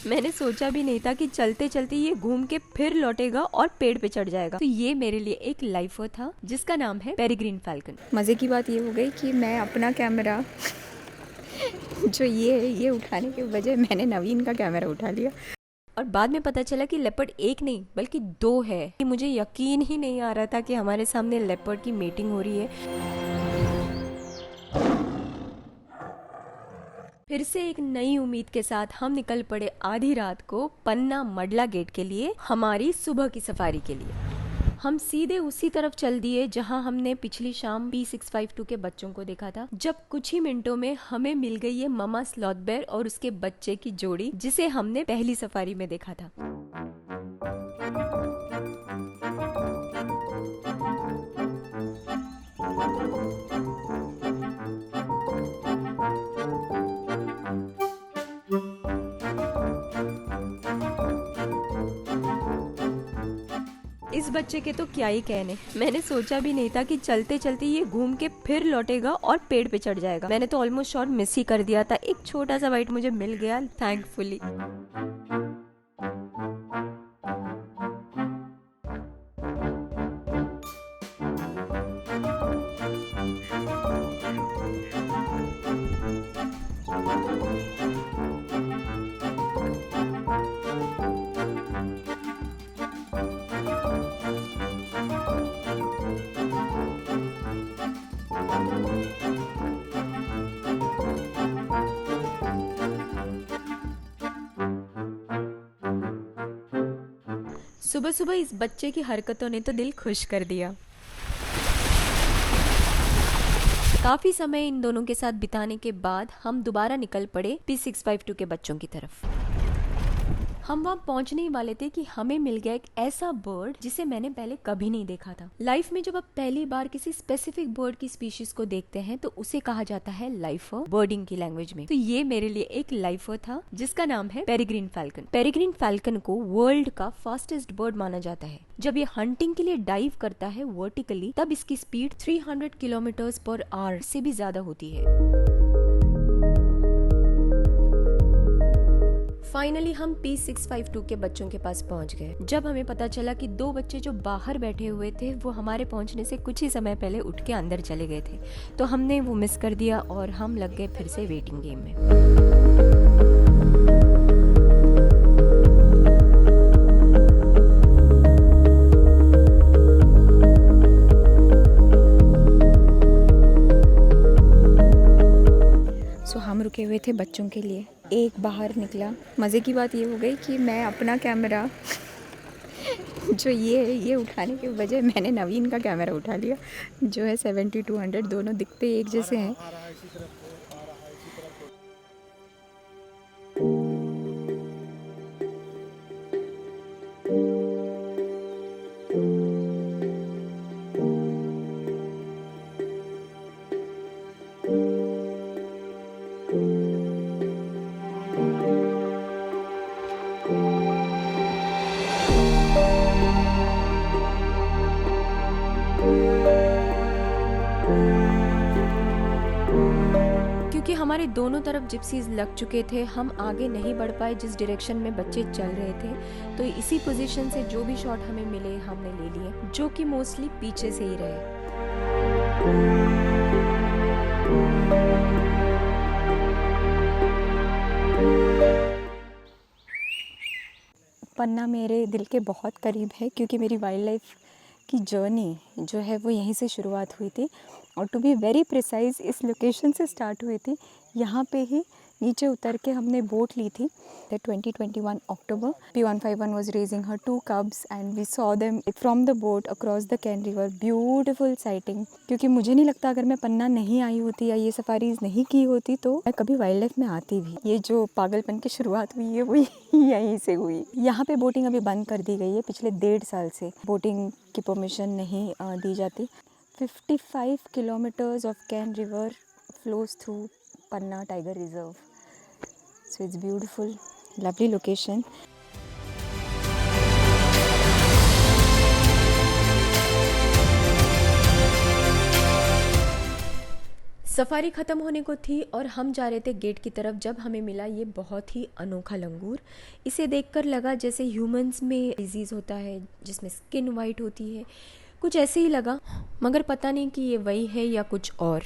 मैंने सोचा भी नहीं था कि चलते चलते ये घूम के फिर लौटेगा और पेड़ पे चढ़ जाएगा। तो ये मेरे लिए एक लाइफर था जिसका नाम है पेरिग्रीन फैल्कन। मज़े की बात ये हो गई कि मैं अपना कैमरा जो ये उठाने के बजाय मैंने नवीन का कैमरा उठा लिया। और बाद में पता चला कि लेपर्ड एक नहीं बल्कि दो है। मुझे यकीन ही नहीं आ रहा था कि हमारे सामने लेपर्ड की मीटिंग हो रही है। फिर से एक नई उम्मीद के साथ हम निकल पड़े आधी रात को पन्ना मडला गेट के लिए, हमारी सुबह की सफारी के लिए। हम सीधे उसी तरफ चल दिए जहां हमने पिछली शाम P652 के बच्चों को देखा था। जब कुछ ही मिनटों में हमें मिल गई ये ममा स्लॉथ बेयर और उसके बच्चे की जोड़ी जिसे हमने पहली सफारी में देखा था। इस बच्चे के तो क्या ही कहने। मैंने सोचा भी नहीं था कि चलते चलते ये घूम के फिर लौटेगा और पेड़ पे चढ़ जाएगा। मैंने तो ऑलमोस्ट शॉट मिस ही कर दिया था। एक छोटा सा बाइट मुझे मिल गया, थैंकफुली। सुबह सुबह इस बच्चे की हरकतों ने तो दिल खुश कर दिया। काफी समय इन दोनों के साथ बिताने के बाद हम दोबारा निकल पड़े P652 के बच्चों की तरफ। हम वहाँ पहुंचने ही वाले थे कि हमें मिल गया एक ऐसा बर्ड जिसे मैंने पहले कभी नहीं देखा था। लाइफ में जब आप पहली बार किसी स्पेसिफिक बर्ड की स्पीशीज को देखते हैं तो उसे कहा जाता है लाइफर, बर्डिंग की लैंग्वेज में। तो ये मेरे लिए एक लाइफर था जिसका नाम है पेरिग्रीन फैल्कन। पेरिग्रीन फैल्कन को वर्ल्ड का फास्टेस्ट बर्ड माना जाता है। जब ये हंटिंग के लिए डाइव करता है वर्टिकली, तब इसकी स्पीड 300 किलोमीटर पर आवर से भी ज्यादा होती है। फाइनली हम P652 के बच्चों के पास पहुंच गए। जब हमें पता चला कि दो बच्चे जो बाहर बैठे हुए थे वो हमारे पहुंचने से कुछ ही समय पहले उठ के अंदर चले गए थे, तो हमने वो मिस कर दिया और हम लग गए फिर से वेटिंग गेम में। हम रुके हुए थे बच्चों के लिए। एक बाहर निकला। मज़े की बात ये हो गई कि मैं अपना कैमरा जो ये उठाने के बजाय मैंने नवीन का कैमरा उठा लिया, जो है 7200। दोनों दिखते एक जैसे हैं। क्योंकि हमारे दोनों तरफ जिप्सीज लग चुके थे, हम आगे नहीं बढ़ पाए जिस डायरेक्शन में बच्चे चल रहे थे। तो इसी पोजीशन से जो भी शॉट हमें मिले हमने ले लिए, जो कि मोस्टली पीछे से ही रहे। पन्ना मेरे दिल के बहुत करीब है क्योंकि मेरी वाइल्ड लाइफ की जर्नी जो है वो यहीं से शुरुआत हुई थी, और टू बी वेरी प्रिसाइज इस लोकेशन से स्टार्ट हुई थी। यहाँ पे ही नीचे उतर के हमने बोट ली थी। 2021 अक्टूबर P151 was raising her 2 cubs and we saw them from the boat across the Ken River. Beautiful sighting। क्योंकि मुझे नहीं लगता अगर मैं पन्ना नहीं आई होती या ये सफारीज नहीं की होती तो मैं कभी वाइल्ड लाइफ में आती भी। ये जो पागलपन की शुरुआत हुई है वो यहीं से हुई। यहाँ पे बोटिंग अभी बंद कर दी गई है। पिछले 1.5 साल से बोटिंग की परमिशन नहीं दी जाती। 55 kilometers of Ken River flows through Panna Tiger Reserve. So it's beautiful, lovely location. Safari ख़त्म होने को थी और हम जा रहे थे गेट की तरफ जब हमें मिला ये बहुत ही अनोखा लंगूर। इसे देखकर लगा जैसे ह्यूमंस में डिजीज़ होता है जिसमें स्किन वाइट होती है, कुछ ऐसे ही लगा, मगर पता नहीं कि ये वही है या कुछ और।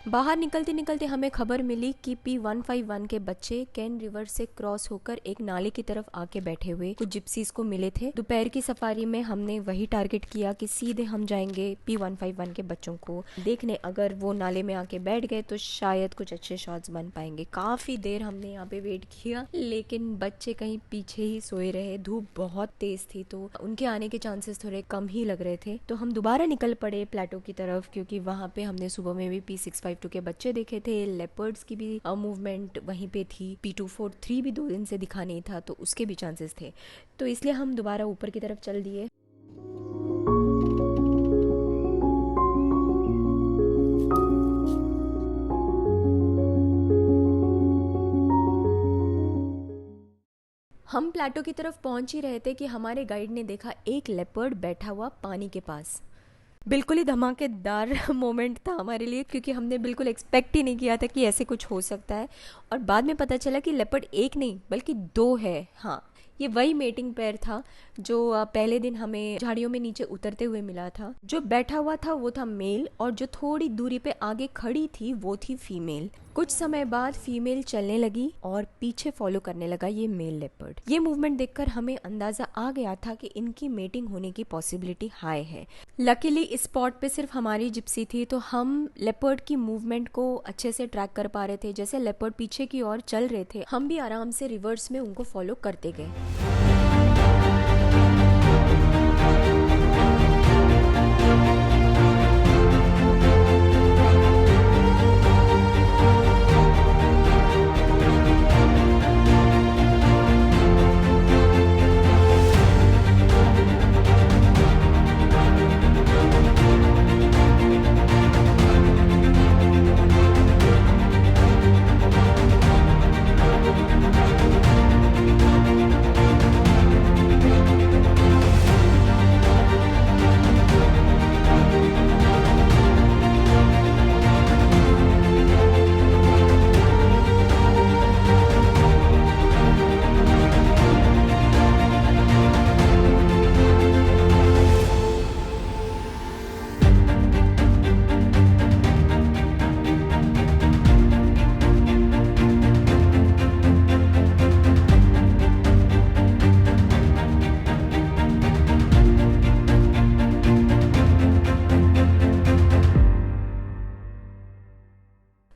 बाहर निकलते निकलते हमें खबर मिली कि P151 के बच्चे कैन रिवर से क्रॉस होकर एक नाले की तरफ आके बैठे हुए कुछ जिप्सीज को मिले थे। दोपहर की सफारी में हमने वही टारगेट किया कि सीधे हम जाएंगे P151 के बच्चों को देखने। अगर वो नाले में आके बैठ गए तो शायद कुछ अच्छे शॉट्स बन पाएंगे। काफ़ी देर हमने यहाँ पे वेट किया लेकिन बच्चे कहीं पीछे ही सोए रहे। धूप बहुत तेज़ थी तो उनके आने के चांसेस थोड़े कम ही लग रहे थे। तो हम दोबारा निकल पड़े प्लेटो की तरफ, क्योंकि वहाँ पे हमने सुबह में भी P652 के बच्चे देखे थे। लेपर्ड्स की भी मूवमेंट वहीं पे थी। P243 भी 2 दिन से दिखा नहीं था तो उसके भी चांसेस थे। तो इसलिए हम दोबारा ऊपर की तरफ चल दिए। हम प्लेटो की तरफ पहुंच ही रहे थे कि हमारे गाइड ने देखा एक लेपर्ड बैठा हुआ पानी के पास। बिल्कुल ही धमाकेदार मोमेंट था हमारे लिए, क्योंकि हमने बिल्कुल एक्सपेक्ट ही नहीं किया था कि ऐसे कुछ हो सकता है। और बाद में पता चला कि लेपर्ड एक नहीं बल्कि 2 है। हाँ, ये वही मेटिंग पेयर था जो पहले दिन हमें झाड़ियों में नीचे उतरते हुए मिला था। जो बैठा हुआ था वो था मेल और जो थोड़ी दूरी पे आगे खड़ी थी वो थी फीमेल। कुछ समय बाद फीमेल चलने लगी और पीछे फॉलो करने लगा ये मेल लेपर्ड। ये मूवमेंट देखकर हमें अंदाजा आ गया था कि इनकी मेटिंग होने की पॉसिबिलिटी हाई है। लकीली इस स्पॉट पे सिर्फ हमारी जिप्सी थी तो हम लेपर्ड की मूवमेंट को अच्छे से ट्रैक कर पा रहे थे। जैसे लेपर्ड पीछे की ओर चल रहे थे हम भी आराम से रिवर्स में उनको फॉलो करते गए।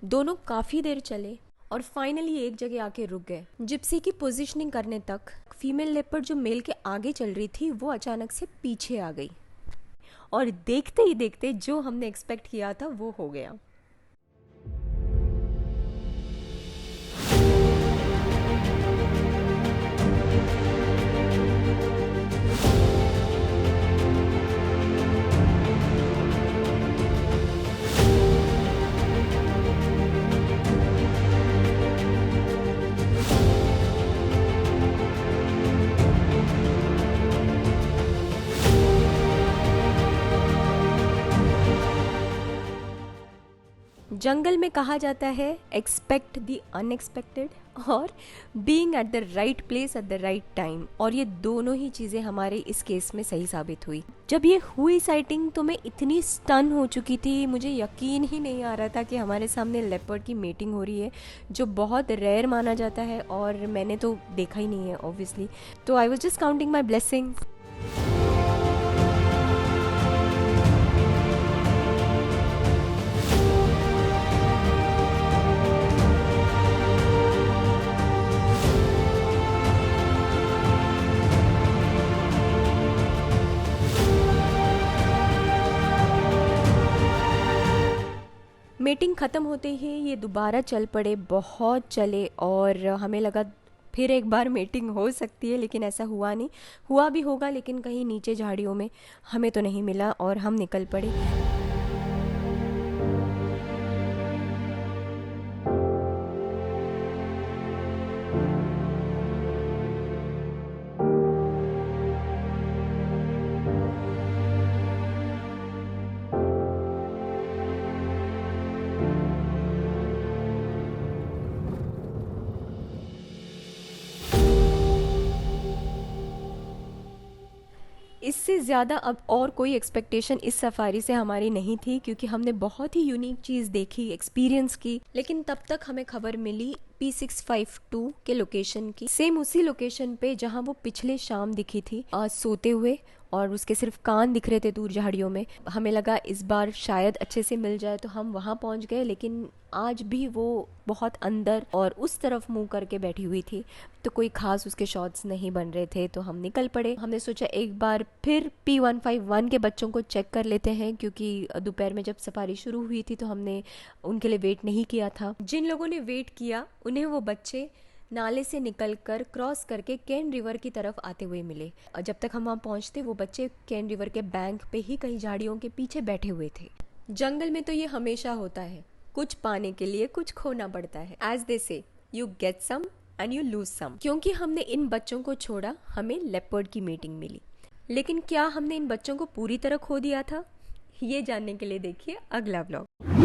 दोनों काफ़ी देर चले और फाइनली एक जगह आके रुक गए। जिप्सी की पोजीशनिंग करने तक फीमेल लेपर्ड जो मेल के आगे चल रही थी वो अचानक से पीछे आ गई और देखते ही देखते जो हमने एक्सपेक्ट किया था वो हो गया। जंगल में कहा जाता है एक्सपेक्ट द अनएक्सपेक्टेड और being at the right place at the right time, और ये दोनों ही चीज़ें हमारे इस केस में सही साबित हुई। जब ये हुई साइटिंग तो मैं इतनी स्टन हो चुकी थी, मुझे यकीन ही नहीं आ रहा था कि हमारे सामने लेपर्ड की मेटिंग हो रही है जो बहुत रेयर माना जाता है और मैंने तो देखा ही नहीं है ऑब्वियसली। तो I was just counting my blessings. Meeting ख़त्म होते ही ये दोबारा चल पड़े, बहुत चले और हमें लगा फिर एक बार मीटिंग हो सकती है, लेकिन ऐसा हुआ नहीं। हुआ भी होगा लेकिन कहीं नीचे झाड़ियों में, हमें तो नहीं मिला और हम निकल पड़े। इससे ज़्यादा अब और कोई एक्सपेक्टेशन इस सफारी से हमारी नहीं थी, क्योंकि हमने बहुत ही यूनिक चीज़ देखी, एक्सपीरियंस की। लेकिन तब तक हमें खबर मिली P652 के लोकेशन की, सेम उसी लोकेशन पे जहाँ वो पिछले शाम दिखी थी, आज सोते हुए, और उसके सिर्फ कान दिख रहे थे दूर झाड़ियों में। हमें लगा इस बार शायद अच्छे से मिल जाए, तो हम वहाँ पहुँच गए, लेकिन आज भी वो बहुत अंदर और उस तरफ मुंह करके बैठी हुई थी, तो कोई खास उसके शॉट्स नहीं बन रहे थे। तो हम निकल पड़े। हमने सोचा एक बार फिर P151 के बच्चों को चेक कर लेते हैं, क्योंकि दोपहर में जब सफारी शुरू हुई थी तो हमने उनके लिए वेट नहीं किया था। जिन लोगों ने वेट किया उन्हें वो बच्चे नाले से निकलकर क्रॉस करके केन रिवर की तरफ आते हुए मिले। और जब तक हम वहाँ पहुँचते वो बच्चे केन रिवर के बैंक पे ही कहीं झाड़ियों के पीछे बैठे हुए थे। जंगल में तो ये हमेशा होता है, कुछ पाने के लिए कुछ खोना पड़ता है। As they say, you get some and you lose some. क्योंकि हमने इन बच्चों को छोड़ा, हमें लेपर्ड की मीटिंग मिली। लेकिन क्या हमने इन बच्चों को पूरी तरह खो दिया था? ये जानने के लिए देखिए अगला व्लॉग।